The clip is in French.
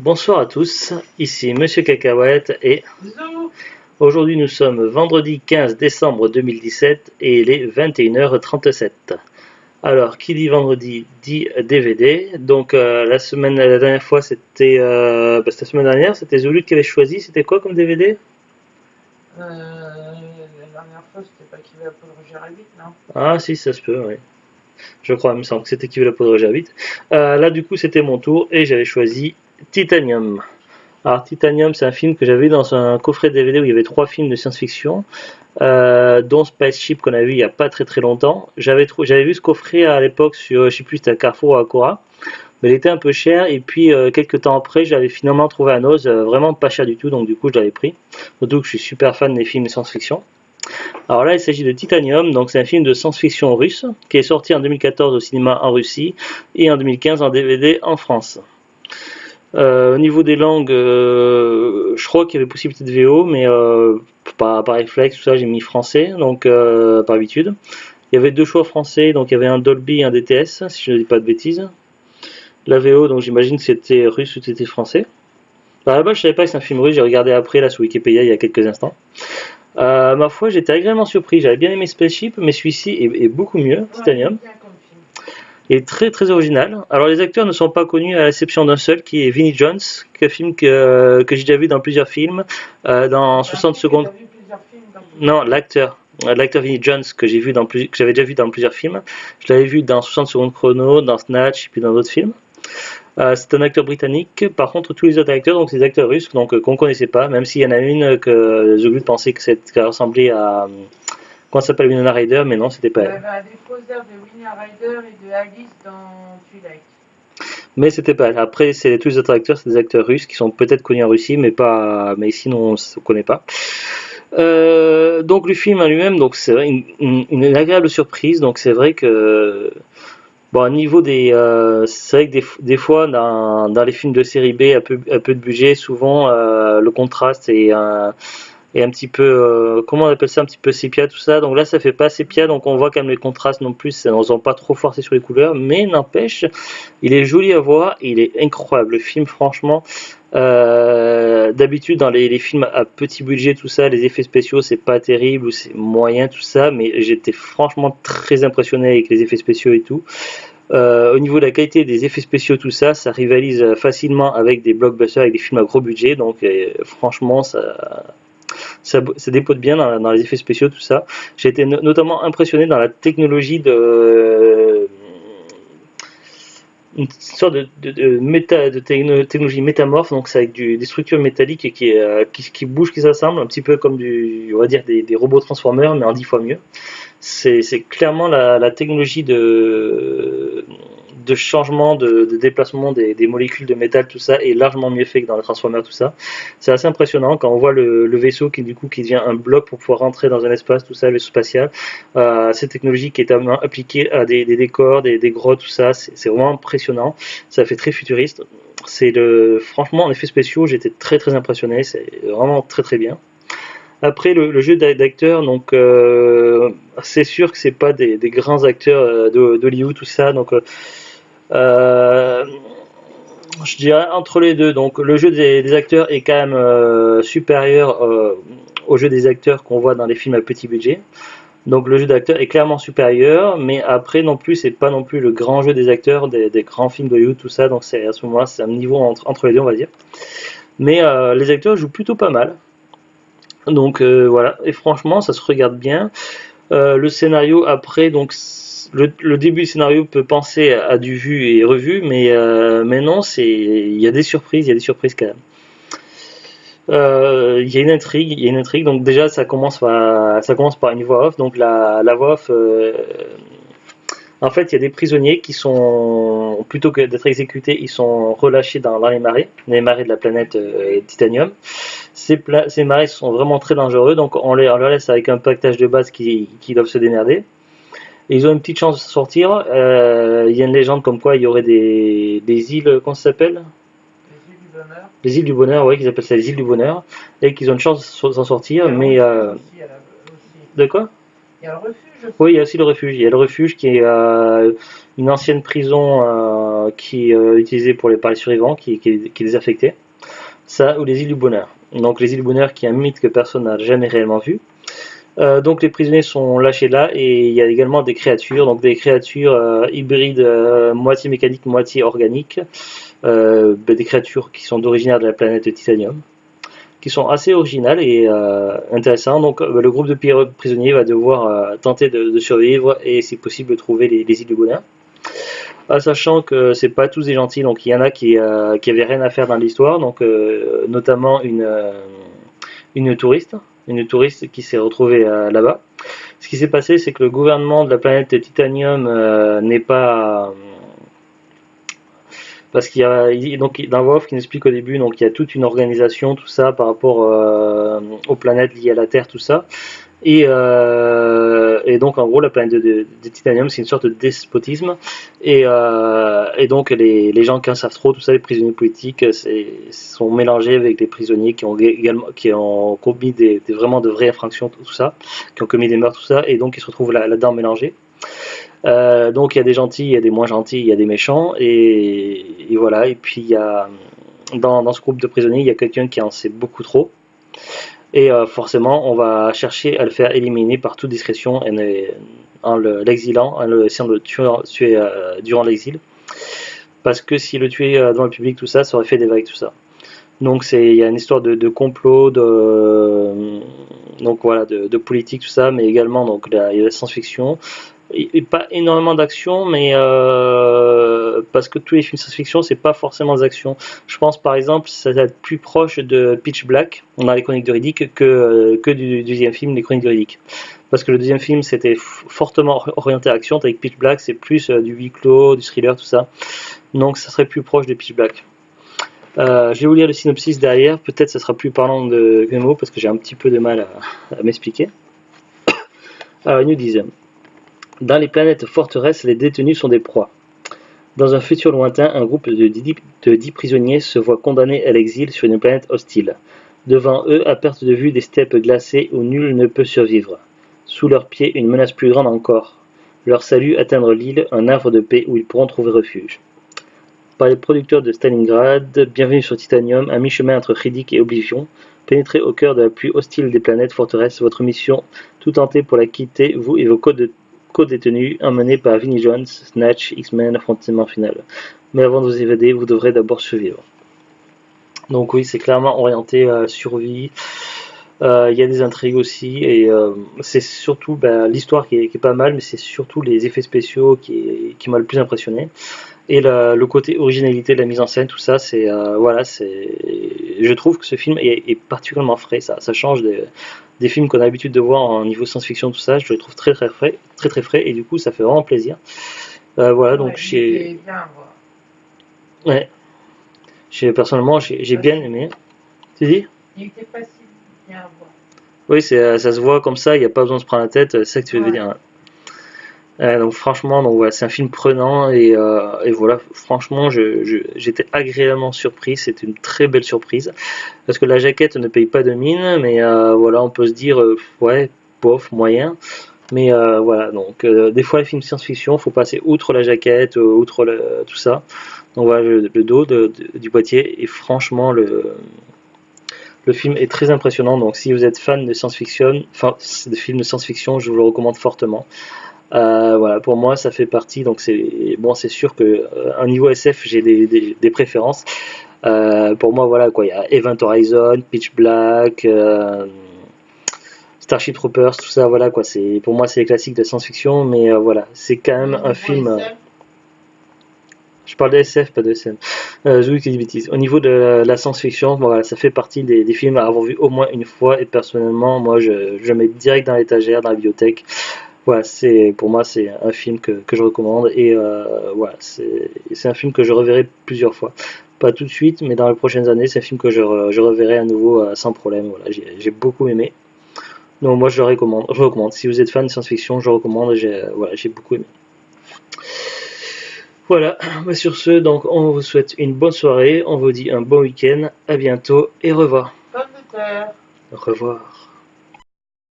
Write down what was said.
Bonsoir à tous, ici Monsieur Cacahuète et Zou. aujourd'hui nous sommes vendredi 15 décembre 2017 et il est 21h37. Alors, qui dit vendredi dit DVD. Donc la dernière fois c'était la semaine dernière, c'était Zulu qui avait choisi. C'était quoi comme DVD? La dernière fois, c'était pas qui veut la poudre Roger Rabbit, non? Ah si, ça se peut, oui. Je crois, il me semble que c'était qui veut la poudre j'habite. Là du coup c'était mon tour et j'avais choisi Titanium. Alors Titanium, c'est un film que j'avais vu dans un coffret DVD où il y avait trois films de science-fiction, dont Spaceship qu'on a vu il y a pas très très longtemps. J'avais vu ce coffret à l'époque sur, je sais plus, c'était à Carrefour ou à Cora, mais il était un peu cher. Et puis quelques temps après, j'avais finalement trouvé un os vraiment pas cher du tout, donc du coup je l'avais pris. Surtout que je suis super fan des films de science-fiction. Alors là, il s'agit de Titanium, donc c'est un film de science-fiction russe qui est sorti en 2014 au cinéma en Russie et en 2015 en DVD en France. Au niveau des langues, je crois qu'il y avait possibilité de VO, mais par réflexe, tout ça, j'ai mis français, donc par habitude. Il y avait deux choix français, donc il y avait un Dolby et un DTS, si je ne dis pas de bêtises. La VO, donc j'imagine que c'était russe ou c'était français. À la base, je savais pas que c'est un film russe, j'ai regardé après là sur Wikipédia il y a quelques instants. Ma foi, j'étais agréablement surpris, j'avais bien aimé Spaceship, mais celui-ci est beaucoup mieux, Titanium. Bien comme film. Est très très original. Alors les acteurs ne sont pas connus à l'exception d'un seul qui est Vinnie Jones, qui est un film que j'ai déjà vu dans plusieurs films, dans 60 secondes. T'as vu plusieurs films dans plusieurs Non, l'acteur Vinnie Jones que que j'avais déjà vu dans plusieurs films. Je l'avais vu dans 60 secondes chrono, dans Snatch et puis dans d'autres films. C'est un acteur britannique. Par contre, tous les autres acteurs, donc c'est des acteurs russes, donc qu'on connaissait pas, même s'il y en a une que Zoglut pensait que ça ressemblait à comment ça s'appelle, Winona Ryder, mais non, c'était pas Il y elle. avait un défaut d'air de Winnie Rider et de Alice dans Twilight. Mais c'était pas. Après, c'est tous les autres acteurs, c'est des acteurs russes qui sont peut-être connus en Russie, mais pas. Mais ici, non, on ne connaît pas. Donc le film en lui-même, donc c'est vrai, une agréable surprise. Donc c'est vrai que bon, au niveau des, c'est vrai que des fois dans les films de série B, un peu de budget, souvent le contraste est un petit peu, comment on appelle ça, un petit peu sépia, tout ça. Donc là, ça fait pas sépia, donc on voit quand même les contrastes non plus, on ne pas trop forcé sur les couleurs, mais n'empêche, il est joli à voir, et il est incroyable. Le film, franchement, d'habitude dans les films à petit budget, tout ça, les effets spéciaux, c'est pas terrible, ou c'est moyen, tout ça, mais j'étais franchement très impressionné avec les effets spéciaux et tout. Au niveau de la qualité des effets spéciaux, tout ça, ça rivalise facilement avec des blockbusters, avec des films à gros budget, donc franchement, ça dépote bien dans les effets spéciaux, tout ça. J'ai été notamment impressionné dans la technologie de une sorte de technologie métamorphe, donc c'est avec des structures métalliques qui bougent, qui s'assemblent, un petit peu comme on va dire des robots transformers, mais en 10 fois mieux. C'est clairement la technologie de changement, de déplacement des molécules de métal, tout ça, est largement mieux fait que dans les Transformers, tout ça. C'est assez impressionnant quand on voit le vaisseau qui devient un bloc pour pouvoir rentrer dans un espace, tout ça, le vaisseau spatial. Cette technologie qui est appliquée à des décors, des grottes, tout ça, c'est vraiment impressionnant. Ça fait très futuriste. Franchement, en effets spéciaux, j'étais très très impressionné. C'est vraiment très très bien. Après le jeu d'acteurs, donc c'est sûr que c'est pas des grands acteurs d'Hollywood, tout ça, donc euh, je dirais entre les deux. Donc le jeu des acteurs est quand même supérieur au jeu des acteurs qu'on voit dans les films à petit budget. Donc le jeu d'acteur est clairement supérieur, mais après non plus c'est pas non plus le grand jeu des acteurs des grands films d'Hollywood, tout ça. Donc c'est à ce moment-là c'est un niveau entre les deux, on va dire. Mais les acteurs jouent plutôt pas mal. Donc voilà, et franchement ça se regarde bien. Le scénario après, donc le début du scénario peut penser à du vu et revu, mais non, il y a des surprises, quand même. Il y a une intrigue. Donc déjà ça commence par une voix off. Donc la voix off, en fait, il y a des prisonniers qui sont, plutôt que d'être exécutés, ils sont relâchés dans les marais de la planète Titanium. Ces marais sont vraiment très dangereux, donc on leur laisse avec un pactage de base qui doivent se démerder. Et ils ont une petite chance de sortir. Il y a une légende comme quoi il y aurait des îles, comment ça s'appelle? Les yeux du bonheur. Les îles du bonheur, oui, qu'ils appellent ça les îles du bonheur, et qu'ils ont une chance de s'en sortir, mais Aussi. de quoi? Il y a le refuge aussi. Oui, il y a aussi le refuge. Il y a le refuge qui est une ancienne prison qui est utilisée pour les survivants, qui est désaffectée. Ça, ou les îles du bonheur. Donc les îles du bonheur, qui est un mythe que personne n'a jamais réellement vu. Donc les prisonniers sont lâchés là, et il y a également des créatures, donc des créatures hybrides, moitié mécaniques, moitié organiques, des créatures qui sont d'origine de la planète Titanium, qui sont assez originales et intéressantes. Donc le groupe de prisonniers va devoir tenter de survivre et si possible trouver les îles du bonheur. Sachant que c'est pas tous des gentils, donc il y en a qui avaient rien à faire dans l'histoire, donc notamment une touriste qui s'est retrouvée là-bas. Ce qui s'est passé, c'est que le gouvernement de la planète Titanium n'est pas parce qu'il y a donc dans Wolf qui nous explique au début, donc il y a toute une organisation, tout ça par rapport aux planètes liées à la Terre, tout ça. Et donc en gros la planète de Titanium, c'est une sorte de despotisme, et donc les gens qui en savent trop, tout ça, les prisonniers politiques sont mélangés avec les prisonniers qui ont commis vraiment de vraies infractions, tout ça, qui ont commis des meurtres, tout ça, et donc ils se retrouvent là-dedans mélangés. Donc il y a des gentils, il y a des moins gentils, il y a des méchants, et voilà. Et puis il y a dans ce groupe de prisonniers, il y a quelqu'un qui en sait beaucoup trop. Et forcément, on va chercher à le faire éliminer par toute discrétion en l'exilant, en essayant de le tuer durant l'exil. Parce que s'il le tuait devant le public, tout ça, ça aurait fait des vagues, tout ça. Donc il y a une histoire de complot, donc voilà, de politique, tout ça, mais également donc il y a la science-fiction. Et pas énormément d'action, mais parce que tous les films science-fiction, c'est pas forcément des actions. Je pense par exemple, ça va être plus proche de Pitch Black, dans les Chroniques de Riddick, que du deuxième film, les Chroniques de Riddick. Parce que le deuxième film, c'était fortement orienté à action, avec Pitch Black, c'est plus du huis clos, du thriller, tout ça. Donc ça serait plus proche de Pitch Black. Je vais vous lire le synopsis derrière, peut-être ça sera plus parlant de Memo, parce que j'ai un petit peu de mal à m'expliquer. Alors, ils nous disent: dans les planètes forteresses, les détenus sont des proies. Dans un futur lointain, un groupe de 10 prisonniers se voit condamnés à l'exil sur une planète hostile. Devant eux, à perte de vue, des steppes glacées où nul ne peut survivre. Sous leurs pieds, une menace plus grande encore. Leur salut, atteindre l'île, un havre de paix où ils pourront trouver refuge. Par les producteurs de Stalingrad, bienvenue sur Titanium, à mi-chemin entre Riddick et Oblivion. Pénétrez au cœur de la plus hostile des planètes forteresses. Votre mission, tout tenter pour la quitter, vous et vos co-détenus, emmenés par Vinnie Jones, Snatch, X-Men, affrontement final. Mais avant de vous évader, vous devrez d'abord survivre. Donc oui, c'est clairement orienté survie. Il y a des intrigues aussi, et c'est surtout l'histoire qui est pas mal, mais c'est surtout les effets spéciaux qui m'a le plus impressionné. Et le côté originalité de la mise en scène, tout ça, je trouve que ce film est particulièrement frais. Ça change des films qu'on a l'habitude de voir en niveau science-fiction, tout ça. Je le trouve très très frais, très frais, et du coup, ça fait vraiment plaisir. Voilà, donc personnellement, j'ai bien aimé. Tu dis? Il était facile bien à voir. Oui, ça se voit comme ça, il n'y a pas besoin de se prendre la tête, c'est ça que tu veux dire. Donc franchement, voilà, c'est un film prenant, et voilà, franchement, j'étais agréablement surpris. C'était une très belle surprise, parce que la jaquette ne paye pas de mine, mais voilà, on peut se dire ouais, bof, moyen. Mais voilà, donc des fois les films science-fiction, faut passer outre la jaquette, outre tout ça. Donc voilà, le dos du boîtier, et franchement le film est très impressionnant. Donc si vous êtes fan de science-fiction, de films de science-fiction, je vous le recommande fortement. Voilà, pour moi ça fait partie, donc c'est sûr que un niveau SF, j'ai des préférences. Pour moi, voilà quoi, il y a Event Horizon, Pitch Black, Starship Troopers, tout ça, voilà quoi, pour moi c'est les classiques de science-fiction, mais voilà, c'est quand même un film. Je parle de SF, pas de SM. Des bêtises. Au niveau de la science-fiction, voilà, ça fait partie des films à avoir vu au moins une fois, et personnellement, moi je mets direct dans l'étagère, dans la bibliothèque. Voilà, pour moi c'est un film que je recommande, et voilà, c'est un film que je reverrai plusieurs fois. Pas tout de suite, mais dans les prochaines années, c'est un film que je reverrai à nouveau sans problème. Voilà, j'ai beaucoup aimé. Donc moi je recommande. Si vous êtes fan de science-fiction, je recommande. J'ai beaucoup aimé. Voilà, sur ce, donc on vous souhaite une bonne soirée, on vous dit un bon week-end, à bientôt et au revoir. Au revoir. Au revoir.